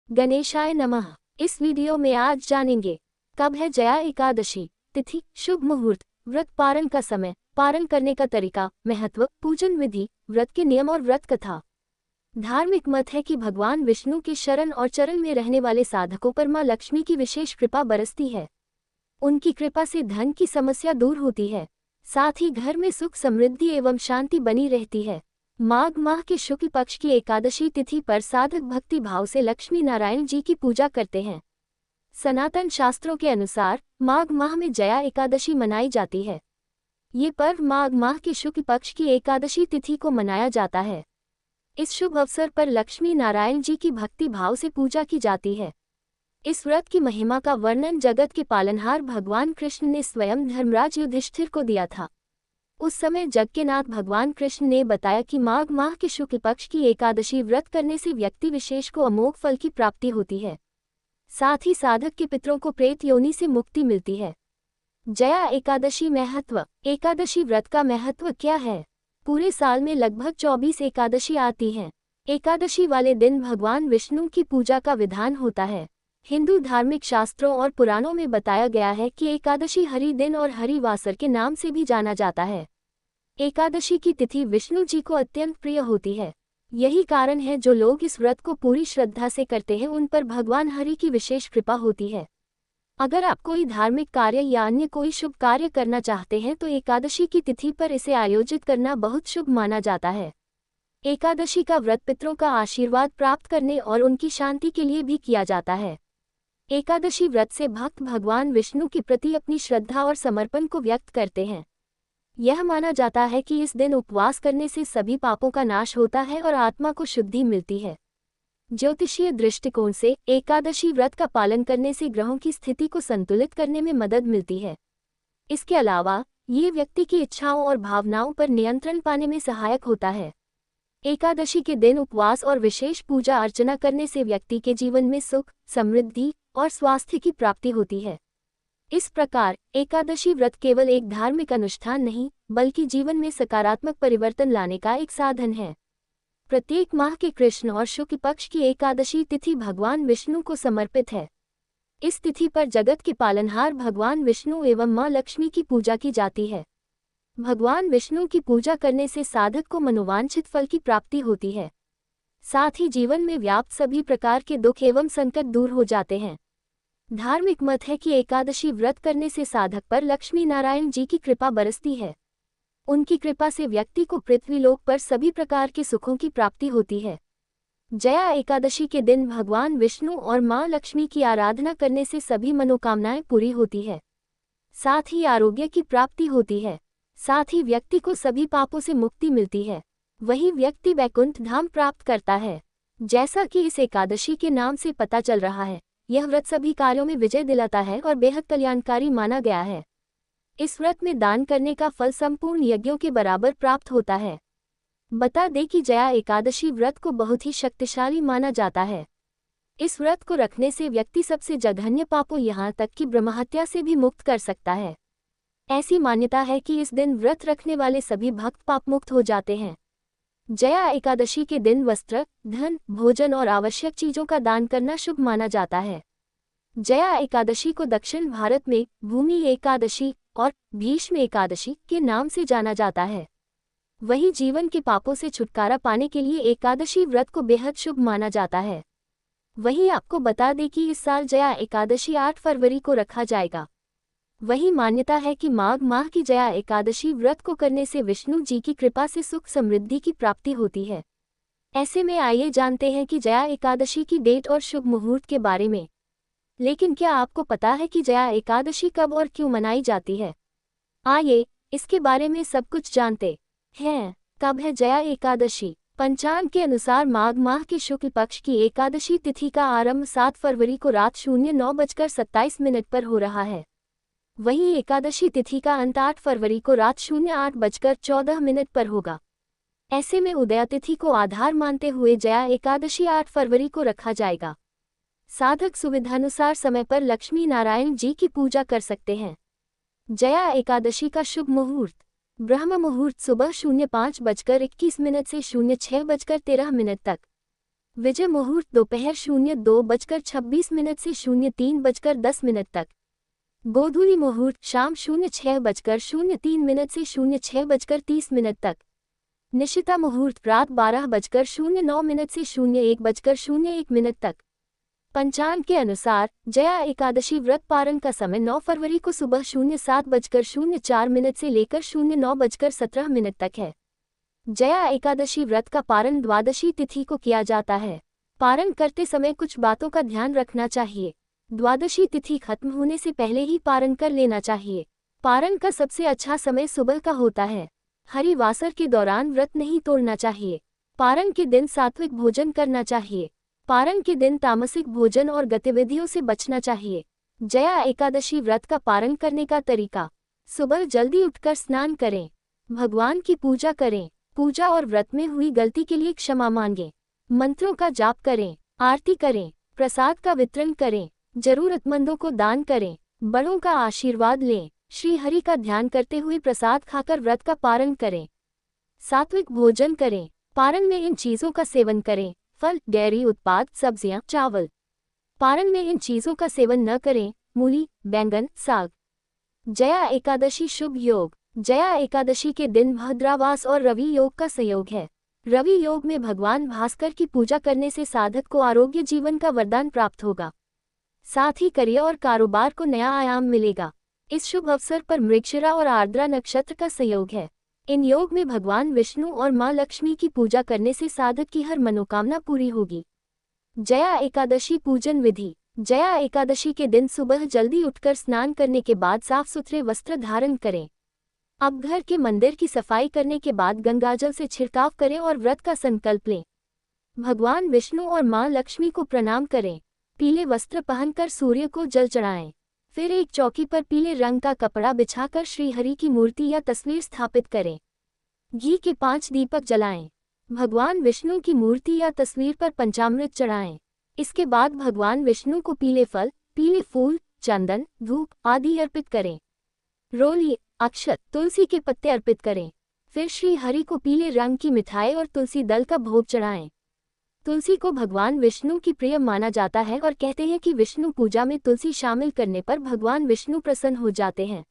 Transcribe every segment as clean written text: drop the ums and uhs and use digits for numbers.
गणेशाय नमः। इस वीडियो में आज जानेंगे कब है जया एकादशी, तिथि, शुभ मुहूर्त, व्रत पारण का समय, पारण करने का तरीका, महत्व, पूजन विधि, व्रत के नियम और व्रत कथा। धार्मिक मत है कि भगवान विष्णु के शरण और चरण में रहने वाले साधकों पर मां लक्ष्मी की विशेष कृपा बरसती है। उनकी कृपा से धन की समस्या दूर होती है, साथ ही घर में सुख समृद्धि एवं शांति बनी रहती है। माघ माह के शुक्ल पक्ष की एकादशी तिथि पर साधक भक्ति भाव से लक्ष्मी नारायण जी की पूजा करते हैं। सनातन शास्त्रों के अनुसार माघ माह में जया एकादशी मनाई जाती है। ये पर्व माघ माह के शुक्ल पक्ष की एकादशी तिथि को मनाया जाता है। इस शुभ अवसर पर लक्ष्मी नारायण जी की भक्ति भाव से पूजा की जाती है। इस व्रत की महिमा का वर्णन जगत के पालनहार भगवान कृष्ण ने स्वयं धर्मराज युधिष्ठिर को दिया था। उस समय जग के नाथ भगवान कृष्ण ने बताया कि माघ माह के शुक्ल पक्ष की एकादशी व्रत करने से व्यक्ति विशेष को अमोघ फल की प्राप्ति होती है। साथ ही साधक के पितरों को प्रेत योनि से मुक्ति मिलती है। जया एकादशी महत्व। एकादशी व्रत का महत्व क्या है? पूरे साल में लगभग 24 एकादशी आती हैं। एकादशी वाले दिन भगवान विष्णु की पूजा का विधान होता है। हिंदू धार्मिक शास्त्रों और पुराणों में बताया गया है कि एकादशी हरि दिन और हरिवासर के नाम से भी जाना जाता है। एकादशी की तिथि विष्णु जी को अत्यंत प्रिय होती है। यही कारण है जो लोग इस व्रत को पूरी श्रद्धा से करते हैं उन पर भगवान हरि की विशेष कृपा होती है। अगर आप कोई धार्मिक कार्य या अन्य कोई शुभ कार्य करना चाहते हैं तो एकादशी की तिथि पर इसे आयोजित करना बहुत शुभ माना जाता है। एकादशी का व्रत पितरों का आशीर्वाद प्राप्त करने और उनकी शांति के लिए भी किया जाता है। एकादशी व्रत से भक्त भगवान विष्णु के प्रति अपनी श्रद्धा और समर्पण को व्यक्त करते हैं। यह माना जाता है कि इस दिन उपवास करने से सभी पापों का नाश होता है और आत्मा को शुद्धि मिलती है। ज्योतिषीय दृष्टिकोण से एकादशी व्रत का पालन करने से ग्रहों की स्थिति को संतुलित करने में मदद मिलती है। इसके अलावा ये व्यक्ति की इच्छाओं और भावनाओं पर नियंत्रण पाने में सहायक होता है। एकादशी के दिन उपवास और विशेष पूजा अर्चना करने से व्यक्ति के जीवन में सुख, समृद्धि और स्वास्थ्य की प्राप्ति होती है। इस प्रकार एकादशी व्रत केवल एक धार्मिक अनुष्ठान नहीं, बल्कि जीवन में सकारात्मक परिवर्तन लाने का एक साधन है। प्रत्येक माह के कृष्ण और शुक्ल पक्ष की एकादशी तिथि भगवान विष्णु को समर्पित है। इस तिथि पर जगत के पालनहार भगवान विष्णु एवं मां लक्ष्मी की पूजा की जाती है। भगवान विष्णु की पूजा करने से साधक को मनोवांछित फल की प्राप्ति होती है। साथ ही जीवन में व्याप्त सभी प्रकार के दुख एवं संकट दूर हो जाते हैं। धार्मिक मत है कि एकादशी व्रत करने से साधक पर लक्ष्मी नारायण जी की कृपा बरसती है। उनकी कृपा से व्यक्ति को पृथ्वीलोक पर सभी प्रकार के सुखों की प्राप्ति होती है। जया एकादशी के दिन भगवान विष्णु और मां लक्ष्मी की आराधना करने से सभी मनोकामनाएं पूरी होती है। साथ ही आरोग्य की प्राप्ति होती है। साथ ही व्यक्ति को सभी पापों से मुक्ति मिलती है। वही व्यक्ति वैकुंठ धाम प्राप्त करता है। जैसा कि इस एकादशी के नाम से पता चल रहा है, यह व्रत सभी कार्यों में विजय दिलाता है और बेहद कल्याणकारी माना गया है। इस व्रत में दान करने का फल संपूर्ण यज्ञों के बराबर प्राप्त होता है। बता दें कि जया एकादशी व्रत को बहुत ही शक्तिशाली माना जाता है। इस व्रत को रखने से व्यक्ति सबसे जघन्य पापों यहाँ तक कि ब्रह्महत्या से भी मुक्त कर सकता है। ऐसी मान्यता है कि इस दिन व्रत रखने वाले सभी भक्त पाप मुक्त हो जाते हैं। जया एकादशी के दिन वस्त्र, धन, भोजन और आवश्यक चीजों का दान करना शुभ माना जाता है। जया एकादशी को दक्षिण भारत में भूमि एकादशी और भीष्म एकादशी के नाम से जाना जाता है। वही जीवन के पापों से छुटकारा पाने के लिए एकादशी व्रत को बेहद शुभ माना जाता है। वहीं आपको बता दें कि इस साल जया एकादशी 8 फरवरी को रखा जाएगा। वही मान्यता है कि माघ माह की जया एकादशी व्रत को करने से विष्णु जी की कृपा से सुख समृद्धि की प्राप्ति होती है। ऐसे में आइए जानते हैं कि जया एकादशी की डेट और शुभ मुहूर्त के बारे में। लेकिन क्या आपको पता है कि जया एकादशी कब और क्यों मनाई जाती है? आइए इसके बारे में सब कुछ जानते हैं। कब है जया एकादशी? पंचांग के अनुसार माघ माह के शुक्ल पक्ष की एकादशी तिथि का आरंभ 7 फरवरी को रात 09:27 पर हो रहा है। वहीं एकादशी तिथि का अंत 8 फरवरी को रात 08:14 पर होगा। ऐसे में उदया तिथि को आधार मानते हुए जया एकादशी 8 फरवरी को रखा जाएगा। साधक सुविधानुसार समय पर लक्ष्मी नारायण जी की पूजा कर सकते हैं। जया एकादशी का शुभ मुहूर्त। ब्रह्म मुहूर्त सुबह 05:21 से 06:13 तक। विजय मुहूर्त दोपहर 02:26 से 03:10 तक। गोधूली मुहूर्त शाम 06:03 से 06:30 तक। निशिता मुहूर्त रात 12:09 से 01:01 तक। पंचांग के अनुसार जया एकादशी व्रत पारण का समय 9 फरवरी को सुबह 07:04 से लेकर 09:17 तक है। जया एकादशी व्रत का पारण द्वादशी तिथि को किया जाता है। पारण करते समय कुछ बातों का ध्यान रखना चाहिए। द्वादशी तिथि खत्म होने से पहले ही पारण कर लेना चाहिए। पारण का सबसे अच्छा समय सुबह का होता है। हरिवासर के दौरान व्रत नहीं तोड़ना चाहिए। पारण के दिन सात्विक भोजन करना चाहिए। पारण के दिन तामसिक भोजन और गतिविधियों से बचना चाहिए। जया एकादशी व्रत का पारण करने का तरीका: सुबह जल्दी उठकर स्नान करें, भगवान की पूजा करें, पूजा और व्रत में हुई गलती के लिए क्षमा मांगें, मंत्रों का जाप करें, आरती करें, प्रसाद का वितरण करें, जरूरतमंदों को दान करें, बड़ों का आशीर्वाद लें, श्री हरि का ध्यान करते हुए प्रसाद खाकर व्रत का पारण करें। सात्विक भोजन करें। पारण में इन चीजों का सेवन करें: फल, डेयरी उत्पाद, सब्जियां, चावल। पारण में इन चीजों का सेवन न करें: मूली, बैंगन, साग। जया एकादशी शुभ योग: जया एकादशी के दिन भद्रावास और रवि योग का संयोग है। रवि योग में भगवान भास्कर की पूजा करने से साधक को आरोग्य जीवन का वरदान प्राप्त होगा। साथ ही करियर और कारोबार को नया आयाम मिलेगा। इस शुभ अवसर पर मृगशिरा और आर्द्रा नक्षत्र का संयोग है। इन योग में भगवान विष्णु और मां लक्ष्मी की पूजा करने से साधक की हर मनोकामना पूरी होगी। जया एकादशी पूजन विधि: जया एकादशी के दिन सुबह जल्दी उठकर स्नान करने के बाद साफ सुथरे वस्त्र धारण करें। अब घर के मंदिर की सफाई करने के बाद गंगाजल से छिड़काव करें और व्रत का संकल्प लें। भगवान विष्णु और मां लक्ष्मी को प्रणाम करें। पीले वस्त्र पहनकर सूर्य को जल चढ़ाएं। फिर एक चौकी पर पीले रंग का कपड़ा बिछाकर श्री हरि की मूर्ति या तस्वीर स्थापित करें। घी के 5 दीपक जलाएं। भगवान विष्णु की मूर्ति या तस्वीर पर पंचामृत चढ़ाएं। इसके बाद भगवान विष्णु को पीले फल, पीले फूल, चंदन, धूप आदि अर्पित करें। रोली, अक्षत, तुलसी के पत्ते अर्पित करें। फिर श्री हरि को पीले रंग की मिठाई और तुलसी दल का भोग चढ़ाएं। तुलसी को भगवान विष्णु की प्रिय माना जाता है और कहते हैं कि विष्णु पूजा में तुलसी शामिल करने पर भगवान विष्णु प्रसन्न हो जाते हैं।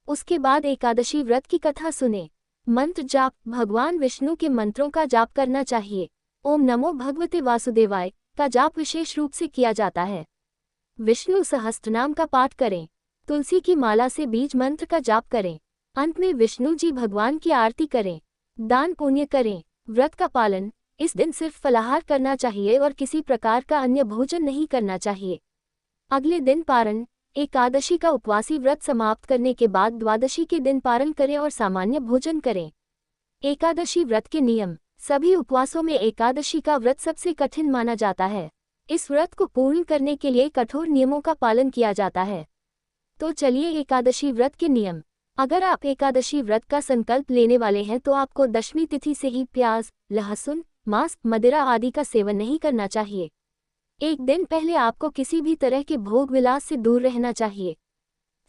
उसके बाद एकादशी व्रत की कथा सुने। मंत्र जाप: भगवान विष्णु के मंत्रों का जाप करना चाहिए। ओम नमो भगवते वासुदेवाय का जाप विशेष रूप से किया जाता है। विष्णु सहस्त्रनाम का पाठ करें। तुलसी की माला से बीज मंत्र का जाप करें। अंत में विष्णु जी भगवान की आरती करें। दान पुण्य करें। व्रत का पालन: इस दिन सिर्फ फलाहार करना चाहिए और किसी प्रकार का अन्य भोजन नहीं करना चाहिए। अगले दिन पारण: एकादशी का उपवासी व्रत समाप्त करने के बाद द्वादशी के दिन पारण करें और सामान्य भोजन करें। एकादशी व्रत के नियम: सभी उपवासों में एकादशी का व्रत सबसे कठिन माना जाता है। इस व्रत को पूर्ण करने के लिए कठोर नियमों का पालन किया जाता है। तो चलिए एकादशी व्रत के नियम। अगर आप एकादशी व्रत का संकल्प लेने वाले हैं तो आपको दशमी तिथि से ही प्याज, लहसुन, मांस, मदिरा आदि का सेवन नहीं करना चाहिए। एक दिन पहले आपको किसी भी तरह के भोग विलास से दूर रहना चाहिए।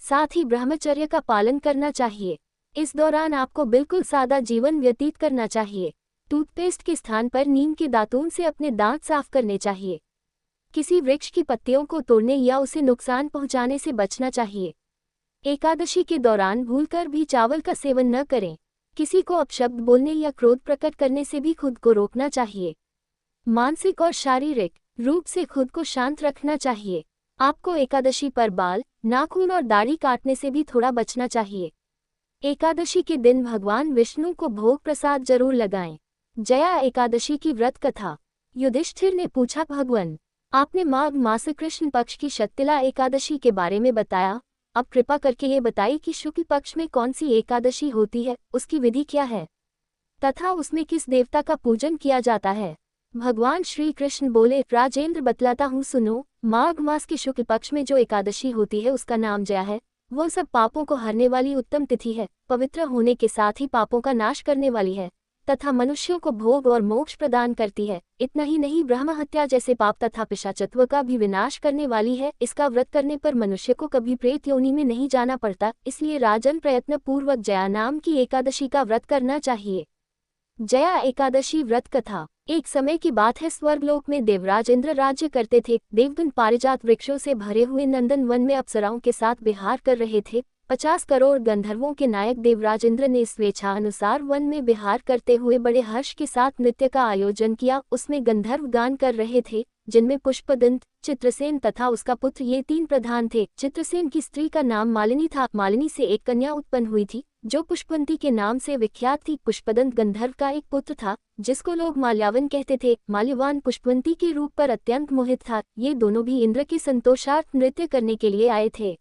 साथ ही ब्रह्मचर्य का पालन करना चाहिए। इस दौरान आपको बिल्कुल सादा जीवन व्यतीत करना चाहिए। टूथपेस्ट के स्थान पर नीम के दातून से अपने दांत साफ करने चाहिए। किसी वृक्ष की पत्तियों को तोड़ने या उसे नुकसान पहुंचाने से बचना चाहिए। एकादशी के दौरान भूलकर भी चावल का सेवन न करें। किसी को अपशब्द बोलने या क्रोध प्रकट करने से भी खुद को रोकना चाहिए। मानसिक और शारीरिक रूप से खुद को शांत रखना चाहिए। आपको एकादशी पर बाल, नाखून और दाढ़ी काटने से भी थोड़ा बचना चाहिए। एकादशी के दिन भगवान विष्णु को भोग प्रसाद जरूर लगाएं। जया एकादशी की व्रत कथा: युधिष्ठिर ने पूछा, भगवान, आपने माघ मास कृष्ण पक्ष की शततिला एकादशी के बारे में बताया, अब कृपा करके ये बताइए कि शुक्ल पक्ष में कौन सी एकादशी होती है, उसकी विधि क्या है तथा उसमें किस देवता का पूजन किया जाता है। भगवान श्री कृष्ण बोले, राजेंद्र बतलाता हूँ सुनो। माघ मास के शुक्ल पक्ष में जो एकादशी होती है उसका नाम जया है। वो सब पापों को हरने वाली उत्तम तिथि है, पवित्र होने के साथ ही पापों का नाश करने वाली है तथा मनुष्यों को भोग और मोक्ष प्रदान करती है। इतना ही नहीं, ब्रह्म हत्या जैसे पाप तथा पिशाचत्व का भी विनाश करने वाली है। इसका व्रत करने पर मनुष्य को कभी प्रेत योनि में नहीं जाना पड़ता। इसलिए राजन प्रयत्न पूर्वक जया नाम की एकादशी का व्रत करना चाहिए। जया एकादशी व्रत कथा। एक समय की बात है, स्वर्गलोक में देवराज इंद्र राज्य करते थे। देवगण पारिजात वृक्षों से भरे हुए नंदन वन में अप्सराओं के साथ विहार कर रहे थे। 50 करोड़ गंधर्वों के नायक देवराज इंद्र ने स्वेच्छा अनुसार वन में विहार करते हुए बड़े हर्ष के साथ नृत्य का आयोजन किया। उसमें गंधर्व गान कर रहे थे, जिनमें पुष्पदंत, चित्रसेन तथा उसका पुत्र ये 3 प्रधान थे। चित्रसेन की स्त्री का नाम मालिनी था। मालिनी से एक कन्या उत्पन्न हुई थी, जो पुष्पवंती के नाम से विख्यात थी। पुष्पदंत गंधर्व का एक पुत्र था, जिसको लोग माल्यावन कहते थे। माल्यवान पुष्पवंती के रूप पर अत्यंत मोहित था। ये दोनों भी इंद्र के संतोषार्थ नृत्य करने के लिए आए थे।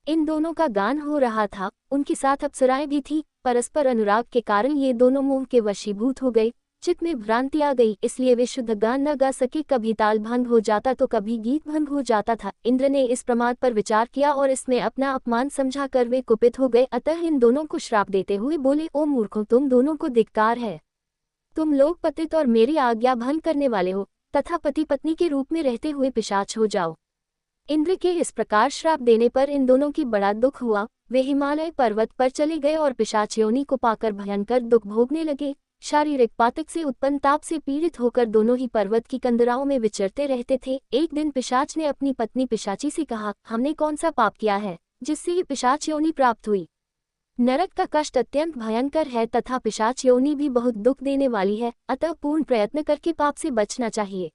इन दोनों का गान हो रहा था, उनके साथ अप्सराएं भी थी। परस्पर अनुराग के कारण ये दोनों मोह के वशीभूत हो गए। चित्त में भ्रांति आ गई, इसलिए वे शुद्ध गान न गा सके। कभी ताल भंग हो जाता तो कभी गीत भंग हो जाता था। इंद्र ने इस प्रमाद पर विचार किया और इसमें अपना अपमान समझा कर वे कुपित हो गए। अतः इन दोनों को श्राप देते हुए बोले, ओ मूर्खों, तुम दोनों को धिक्कार है। तुम लोग पतित और मेरी आज्ञा भंग करने वाले हो, तथा पति पत्नी के रूप में रहते हुए पिशाच हो जाओ। इंद्र के इस प्रकार श्राप देने पर इन दोनों की बड़ा दुख हुआ। वे हिमालय पर्वत पर चले गए और पिशाच योनि को पाकर भयंकर दुख भोगने लगे। शारीरिक पातक से उत्पन्न ताप से पीड़ित होकर दोनों ही पर्वत की कंदराओं में विचरते रहते थे। एक दिन पिशाच ने अपनी पत्नी पिशाची से कहा, हमने कौन सा पाप किया है जिससे ये पिशाच योनि प्राप्त हुई? नरक का कष्ट अत्यंत भयंकर है तथा पिशाच योनि भी बहुत दुख देने वाली है, अतः पूर्ण प्रयत्न करके पाप से बचना चाहिए।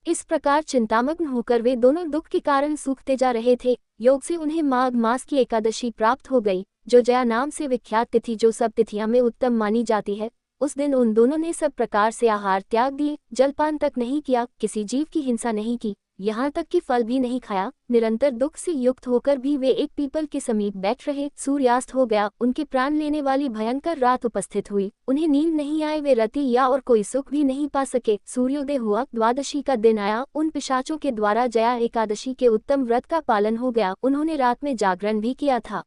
इस प्रकार चिंतामग्न होकर वे दोनों दुख के कारण सूखते जा रहे थे। योग से उन्हें माघ मास की एकादशी प्राप्त हो गई, जो जया नाम से विख्यात तिथि, जो सब तिथियां में उत्तम मानी जाती है। उस दिन उन दोनों ने सब प्रकार से आहार त्याग दिए, जलपान तक नहीं किया, किसी जीव की हिंसा नहीं की, यहाँ तक कि फल भी नहीं खाया। निरंतर दुख से युक्त होकर भी वे एक पीपल के समीप बैठ रहे। सूर्यास्त हो गया, उनके प्राण लेने वाली भयंकर रात उपस्थित हुई। उन्हें नींद नहीं आए, वे रति या और कोई सुख भी नहीं पा सके। सूर्योदय हुआ, द्वादशी का दिन आया। उन पिशाचों के द्वारा जया एकादशी के उत्तम व्रत का पालन हो गया। उन्होंने रात में जागरण भी किया था।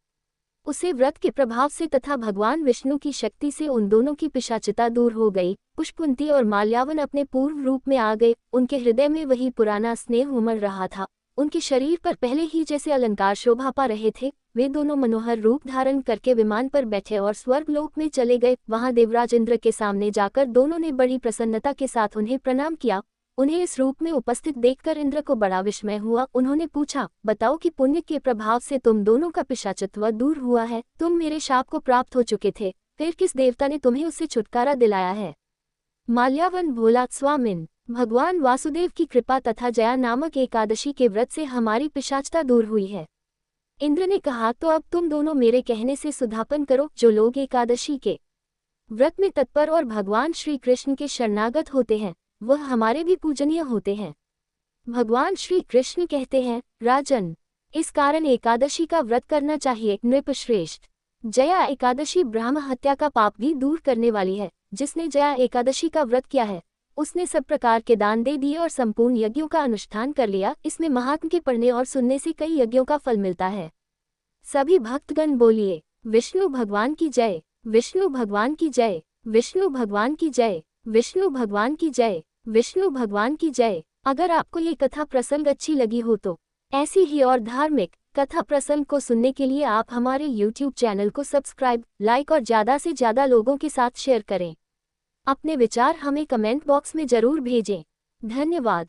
उसे व्रत के प्रभाव से तथा भगवान विष्णु की शक्ति से उन दोनों की पिशाचिता दूर हो गई। पुष्पवंती और माल्यावन अपने पूर्व रूप में आ गए। उनके हृदय में वही पुराना स्नेह उमड़ रहा था। उनके शरीर पर पहले ही जैसे अलंकार शोभा पा रहे थे। वे दोनों मनोहर रूप धारण करके विमान पर बैठे और स्वर्गलोक में चले गए। वहां देवराज इंद्र के सामने जाकर दोनों ने बड़ी प्रसन्नता के साथ उन्हें प्रणाम किया। उन्हें इस रूप में उपस्थित देखकर इंद्र को बड़ा विस्मय हुआ। उन्होंने पूछा, बताओ कि पुण्य के प्रभाव से तुम दोनों का पिशाचत्व दूर हुआ है। तुम मेरे शाप को प्राप्त हो चुके थे, फिर किस देवता ने तुम्हें उससे छुटकारा दिलाया है? माल्यावन बोला, स्वामिन, भगवान वासुदेव की कृपा तथा जया नामक एकादशी के व्रत से हमारी पिशाचता दूर हुई है। इंद्र ने कहा, तो अब तुम दोनों मेरे कहने से सुधापन करो। जो लोग एकादशी के व्रत में तत्पर और भगवान श्री कृष्ण के शरणागत होते हैं, वह हमारे भी पूजनीय होते हैं। भगवान श्री कृष्ण कहते हैं, राजन, इस कारण एकादशी का व्रत करना चाहिए। नृपश्रेष्ठ, जया एकादशी ब्राह्म हत्या का पाप भी दूर करने वाली है। जिसने जया एकादशी का व्रत किया है, उसने सब प्रकार के दान दे दिए और संपूर्ण यज्ञों का अनुष्ठान कर लिया। इसमें महात्म के पढ़ने और सुनने से कई यज्ञों का फल मिलता है। सभी भक्तगण बोलिए, विष्णु भगवान की जय, विष्णु भगवान की जय, विष्णु भगवान की जय, विष्णु भगवान की जय, विष्णु भगवान की जय। अगर आपको ये कथा प्रसंग अच्छी लगी हो तो ऐसी ही और धार्मिक कथा प्रसंग को सुनने के लिए आप हमारे YouTube चैनल को सब्सक्राइब, लाइक और ज़्यादा से ज़्यादा लोगों के साथ शेयर करें। अपने विचार हमें कमेंट बॉक्स में जरूर भेजें। धन्यवाद।